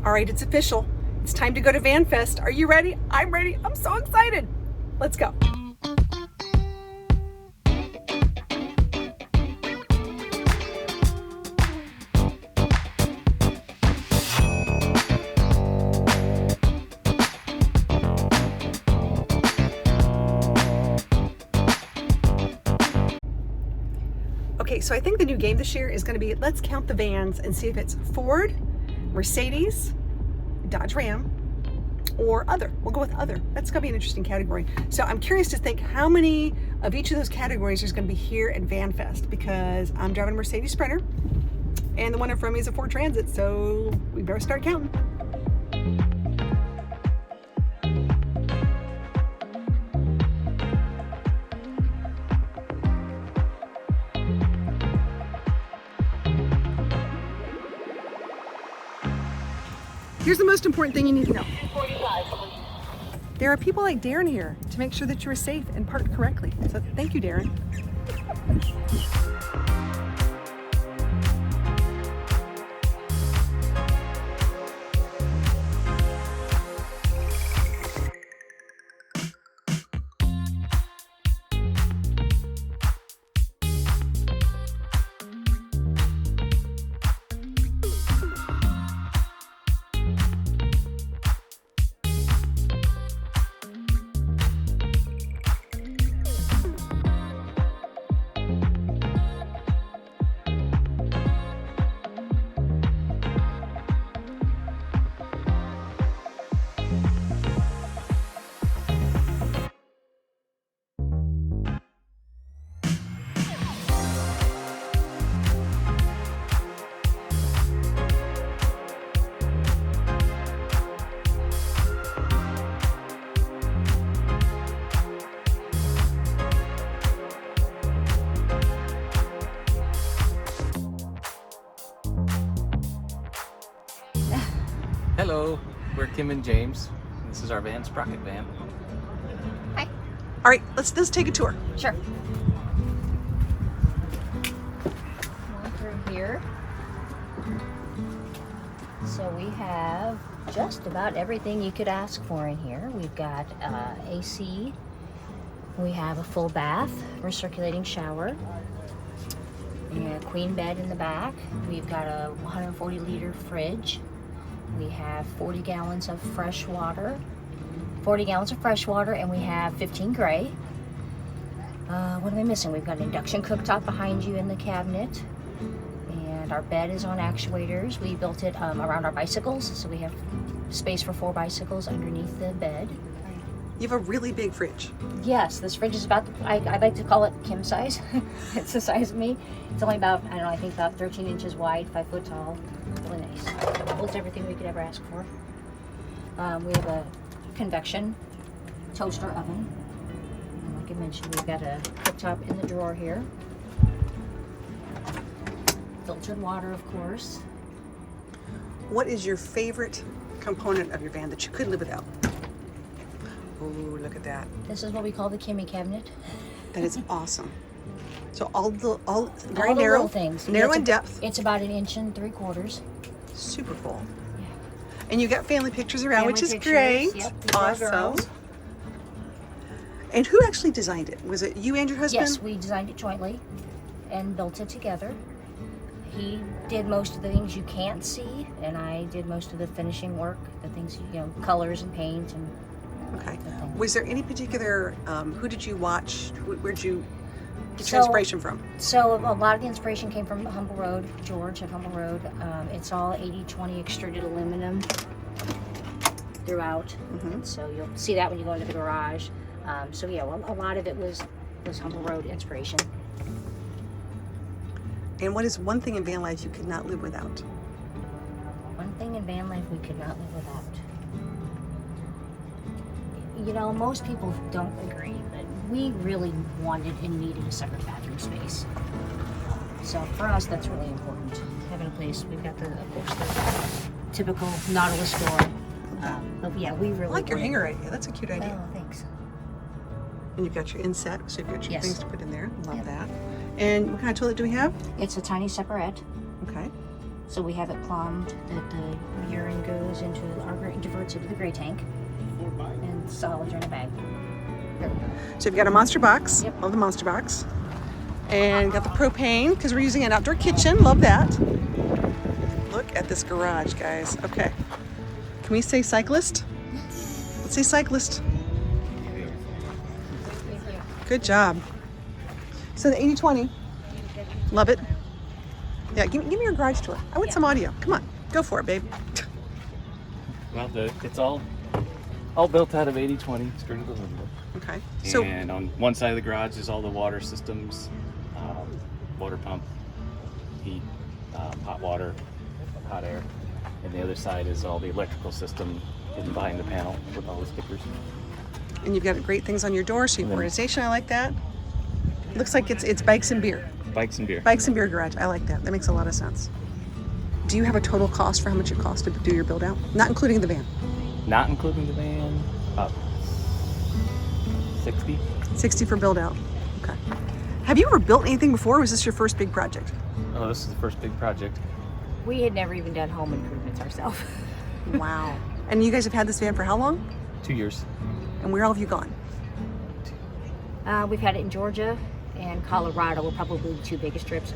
All right, it's official. It's time to go to VanFest. Are you ready? I'm ready. I'm so excited. Let's go. Okay, so I think the new game this year is going to be let's count the vans and see if it's Ford, Mercedes, Dodge Ram, or other. We'll go with other. That's going to be an interesting category. So I'm curious to think how many of each of those categories is going to be here at VanFest, because I'm driving a Mercedes Sprinter and the one in front of me is a Ford Transit, so we better start counting. Here's the most important thing you need to know. There are people like Darren here to make sure that you are safe and parked correctly. So thank you, Darren. Hello, we're Kim and James. This is our van, Sprocket Van. Hi. All right, let's take a tour. Sure. Going through here. So we have just about everything you could ask for in here. We've got AC. We have a full bath, recirculating shower. And a queen bed in the back. We've got a 140-liter fridge. We have 40 gallons of fresh water. 40 gallons of fresh water, and we have 15 gray. What am I missing? We've got an induction cooktop behind you in the cabinet. And our bed is on actuators. We built it around our bicycles, so we have space for 4 bicycles underneath the bed. You have a really big fridge. Yes, this fridge is about, I like to call it Kim size. It's the size of me. It's only about, I don't know, I think about 13 inches wide, 5 foot tall. Really nice. Holds everything we could ever ask for. We have a convection toaster oven. And like I mentioned, we've got a cooktop in the drawer here. Filtered water, of course. What is your favorite component of your van that you couldn't live without? Oh, look at that. This is what we call the Kimmy cabinet. That is awesome. So all very all the narrow little things. Narrow in depth. It's about 1 3/4 inches. Super cool. Yeah. And you got family pictures around, Family which is pictures. great. Yep, these are Awesome. girls. And who actually designed it? Was it you and your husband? Yes, we designed it jointly and built it together. He did most of the things you can't see, and I did most of the finishing work, the things, colors and paint and. Okay. Was there any particular, who did you watch? Where'd you get your inspiration from? So a lot of the inspiration came from Humble Road, George at Humble Road. It's all 80/20 extruded aluminum throughout. Mm-hmm. So you'll see that when you go into the garage. So yeah, well, a lot of it was Humble Road inspiration. And what is one thing in van life you could not live without? One thing in van life we could not live without. Most people don't agree, but we really wanted and needed a separate bathroom space. So for us, that's really important. Having a place, we've got of course, the typical Nautilus door. But yeah, we really I like your hanger idea. That's a cute idea. Oh, thanks. And you've got your inset, so you've got your Yes. things to put in there. Love Yep. that. And what kind of toilet do we have? It's a tiny separate. Okay. So we have it plumbed that the urine goes into diverts into the gray tank, and the solids are in a bag. So you've got a monster box. Yep. Love the monster box. And got the propane because we're using an outdoor kitchen. Love that. Look at this garage, guys. Okay. Can we say cyclist? Let's say cyclist. Good job. So the 80/20. Love it. Yeah, give me your garage tour. I want some audio. Come on, go for it, babe. Well, it's all built out of 80/20 screwed to the window. Okay. So And on one side of the garage is all the water systems, water pump, heat, hot water, hot air. And the other side is all the electrical system hidden behind the panel with all the stickers. and you've got great things on your door, so you have organization. I like that. Looks like it's bikes and beer. Bikes and beer. Bikes and beer garage. I like that. That makes a lot of sense. Do you have a total cost for how much it costs to do your build out? Not including the van. Not including the van, about 60. 60 for build out. Okay. Have you ever built anything before, or was this your first big project? Oh, this is the first big project. We had never even done home improvements ourselves. Wow. And you guys have had this van for how long? 2 years. And where all have you gone? We've had it in Georgia and Colorado were probably the two biggest trips.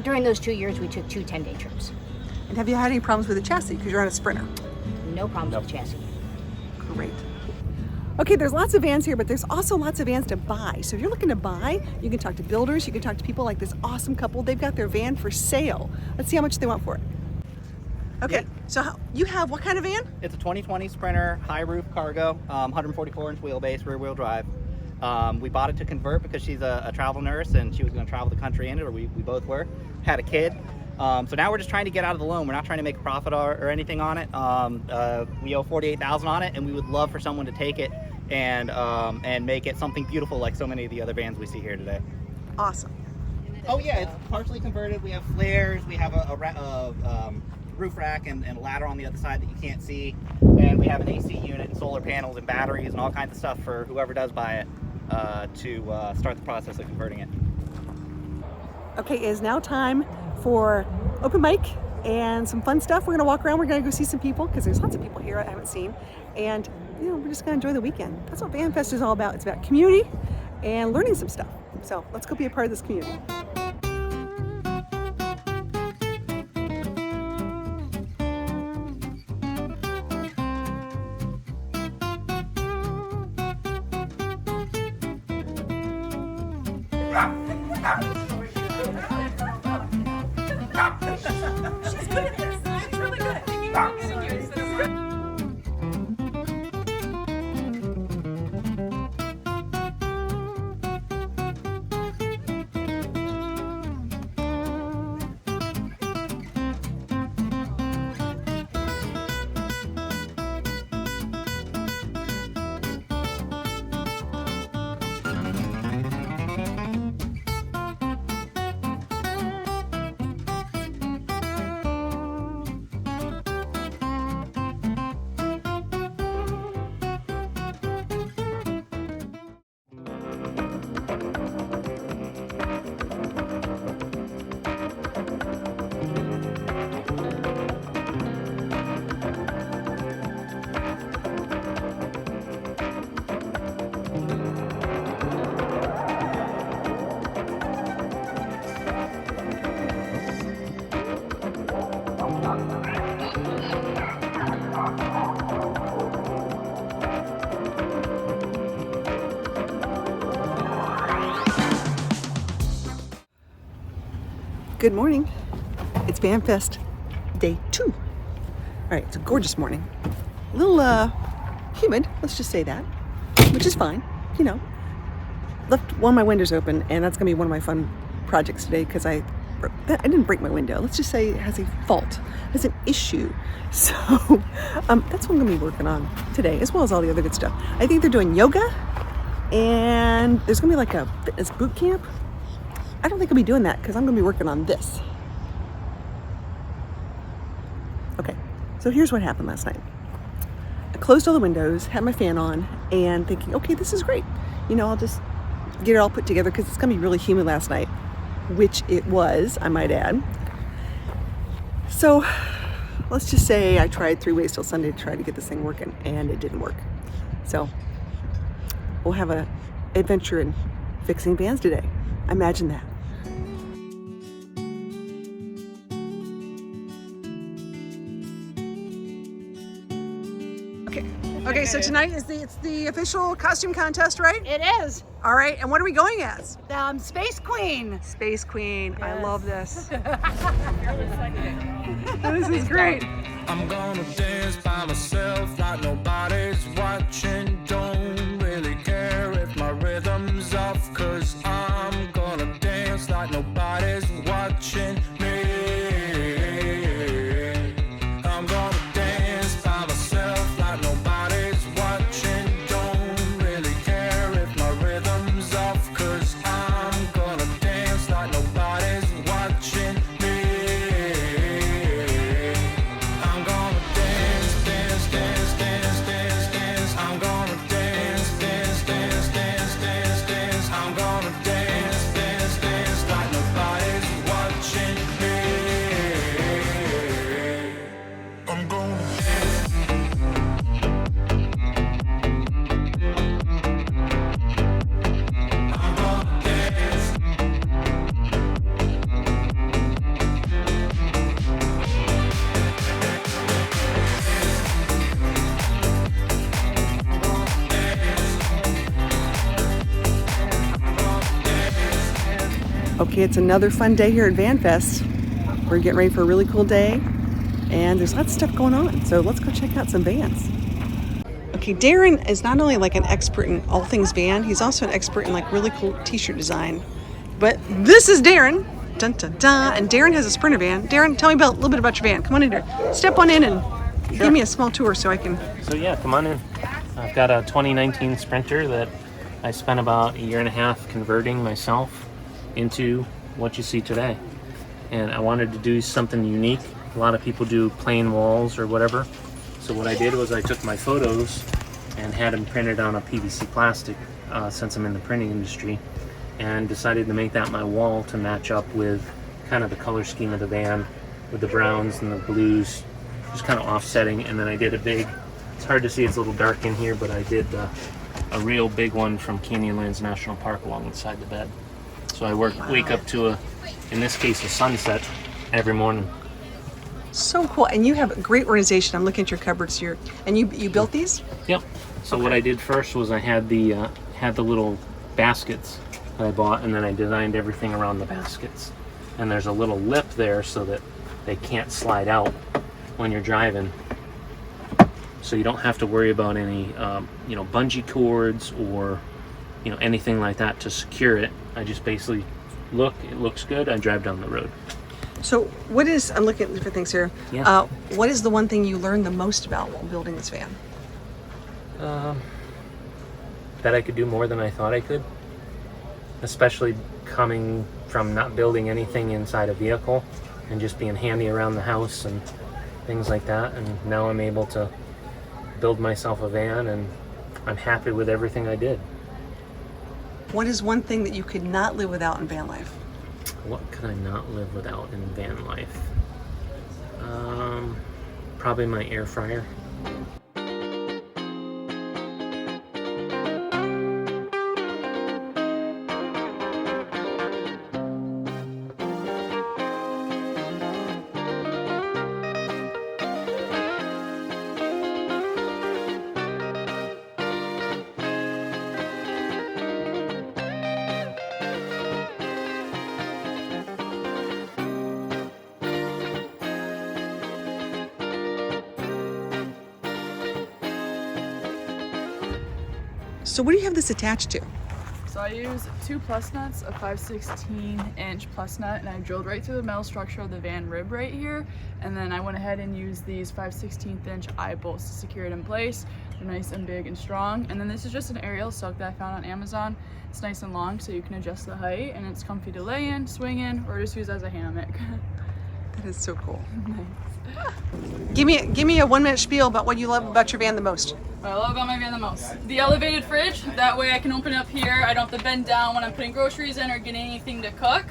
During those 2 years, we took two 10-day trips. And have you had any problems with the chassis because you're on a Sprinter? No problems with chassis. Great. Okay, there's lots of vans here, but there's also lots of vans to buy. So if you're looking to buy, you can talk to builders, you can talk to people like this awesome couple. They've got their van for sale. Let's see how much they want for it. Okay, so you have what kind of van? It's a 2020 Sprinter, high roof cargo, 144-inch wheelbase, rear-wheel drive. We bought it to convert because she's a travel nurse and she was going to travel the country in it, or we both were. Had a kid. So now we're just trying to get out of the loan. We're not trying to make a profit or anything on it. We owe $48,000 on it, and we would love for someone to take it and make it something beautiful like so many of the other vans we see here today. Awesome. Oh yeah, it's partially converted. We have flares. We have a roof rack and a ladder on the other side that you can't see. And we have an AC unit and solar panels and batteries and all kinds of stuff for whoever does buy it to start the process of converting it. Okay, it is now time for open mic and some fun stuff. We're gonna walk around, we're gonna go see some people because there's lots of people here I haven't seen. And you know, we're just gonna enjoy the weekend. That's what VanFest is all about. It's about community and learning some stuff. So let's go be a part of this community. She's good at this. She's really good. Good morning. It's VanFest day 2. All right, it's a gorgeous morning. A little humid, let's just say that, which is fine. You know, left one of my windows open, and that's gonna be one of my fun projects today because I didn't break my window. Let's just say it has a fault, has an issue. So that's what I'm gonna be working on today, as well as all the other good stuff. I think they're doing yoga, and there's gonna be like a fitness boot camp. I don't think I'll be doing that because I'm going to be working on this. Okay, so here's what happened last night. I closed all the windows, had my fan on, and thinking, okay, this is great. You know, I'll just get it all put together because it's going to be really humid last night, which it was, I might add. So let's just say I tried 3 ways till Sunday to try to get this thing working, and it didn't work. So we'll have a adventure in fixing vans today. Imagine that. Okay, so tonight is it's the official costume contest, right? It is. All right, and what are we going as? Space Queen. Space Queen. I love this. This This is great. I'm gonna dance by myself like nobody's watching. Don't really care if my rhythm's off, 'cause I'm gonna dance like nobody's watching me. I'm gonna dance by myself like nobody's watching. Don't really care if my rhythm's off, 'cause I'm gonna dance like nobody's watching me. I'm gonna dance, dance, dance, dance, dance, dance. I'm gonna dance, dance, dance, dance, dance, dance. I'm gonna dance, dance, dance like nobody's watching me. I'm gonna dance. I'm gonna dance. Okay, it's another fun day here at VanFest. We're getting ready for a really cool day, and there's lots of stuff going on. So let's go check out some vans. Okay, Darren is not only like an expert in all things van, he's also an expert in like really cool t-shirt design. But this is Darren. Dun, dun, dun. And Darren has a Sprinter van. Darren, tell me a little bit about your van. Come on in here. Step on in and give me a small tour so I can... So yeah, come on in. I've got a 2019 Sprinter that I spent about 1.5 years converting myself into what you see today. And I wanted to do something unique. A lot of people do plain walls or whatever. So what I did was I took my photos and had them printed on a PVC plastic, since I'm in the printing industry, and decided to make that my wall to match up with kind of the color scheme of the van, with the browns and the blues, just kind of offsetting. And then I did a big, it's hard to see, it's a little dark in here, but I did a real big one from Canyonlands National Park along the side of the bed. So I wake up to in this case, a sunset every morning. So cool. And you have a great organization. I'm looking at your cupboards here. And you built these? Yep. So what I did first was I had the little baskets that I bought, and then I designed everything around the baskets. And there's a little lip there so that they can't slide out when you're driving. So you don't have to worry about any, bungee cords or, anything like that to secure it. I just basically it looks good, I drive down the road. So I'm looking at different things here. Yeah. What is the one thing you learned the most about while building this van? That I could do more than I thought I could. Especially coming from not building anything inside a vehicle and just being handy around the house and things like that. And now I'm able to build myself a van, and I'm happy with everything I did. What is one thing that you could not live without in van life? What could I not live without in van life? Probably my air fryer. So what do you have this attached to? So I use 2 plus nuts, a 5/16" plus nut, and I drilled right through the metal structure of the van rib right here. And then I went ahead and used these 5/16" eye bolts to secure it in place. They're nice and big and strong. And then this is just an aerial silk that I found on Amazon. It's nice and long, so you can adjust the height, and it's comfy to lay in, swing in, or just use as a hammock. That is so cool. Nice. Give me a 1-minute spiel about what you love about your van the most. What I love about my van the most. The elevated fridge, that way I can open it up here. I don't have to bend down when I'm putting groceries in or getting anything to cook.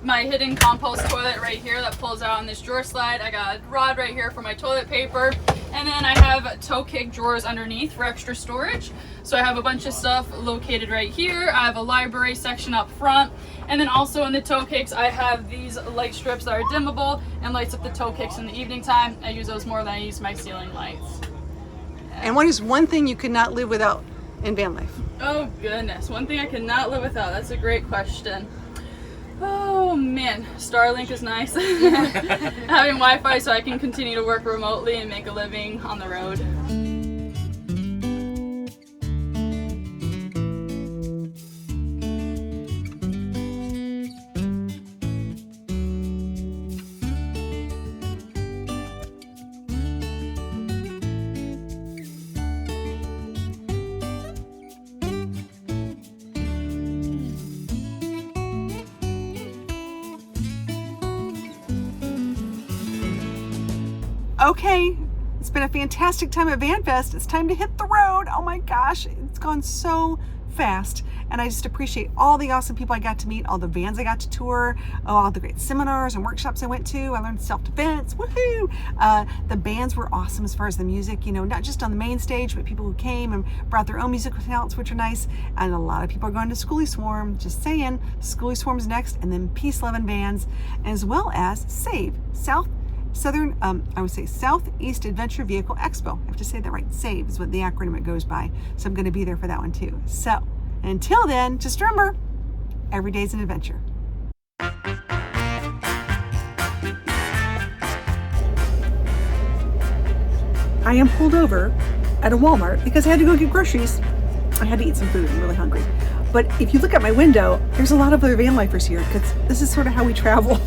my hidden compost toilet right here that pulls out on this drawer slide. I got a rod right here for my toilet paper. And then I have toe kick drawers underneath for extra storage. So I have a bunch of stuff located right here. I have a library section up front. And then also in the toe kicks, I have these light strips that are dimmable and lights up the toe kicks in the evening time. I use those more than I use my ceiling lights. And what is one thing you could not live without in van life? Oh goodness, one thing I cannot live without. That's a great question. Oh man, Starlink is nice. Having Wi-Fi so I can continue to work remotely and make a living on the road. Okay, it's been a fantastic time at VanFest. It's time to hit the road. Oh my gosh, it's gone so fast. And I just appreciate all the awesome people I got to meet, all the vans I got to tour, all the great seminars and workshops I went to. I learned self-defense, woohoo! The bands were awesome as far as the music, you know, not just on the main stage, but people who came and brought their own musical talents, which are nice. And a lot of people are going to Schoolie Swarm, just saying. Schoolie Swarm's next, and then Peace, Love, and Vans, as well as SAVE, Southeast Adventure Vehicle Expo. I have to say that right. SAVE is what the acronym it goes by. So I'm going to be there for that one too. So until then, just remember, every day's an adventure. I am pulled over at a Walmart because I had to go get groceries. I had to eat some food. I'm really hungry. But if you look at my window, there's a lot of other van lifers here because this is sort of how we travel.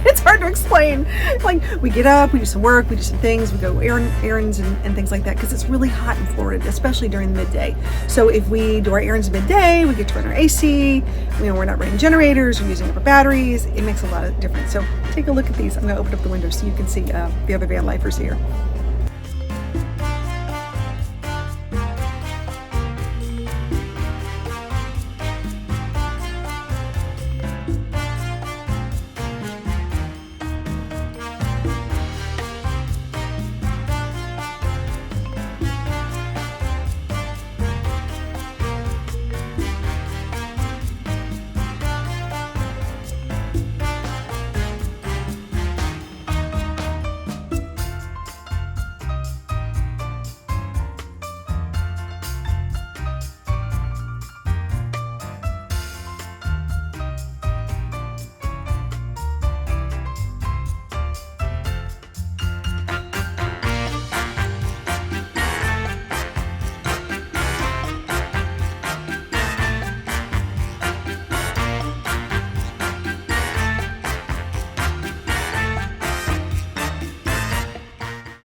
It's hard to explain. Like, we get up, we do some work, we do some things, we go errands and things like that because it's really hot in Florida, especially during the midday. So if we do our errands midday, we get to run our AC, we're not running generators, we're using up our batteries. It makes a lot of difference. So take a look at these. I'm going to open up the window so you can see the other van lifers here.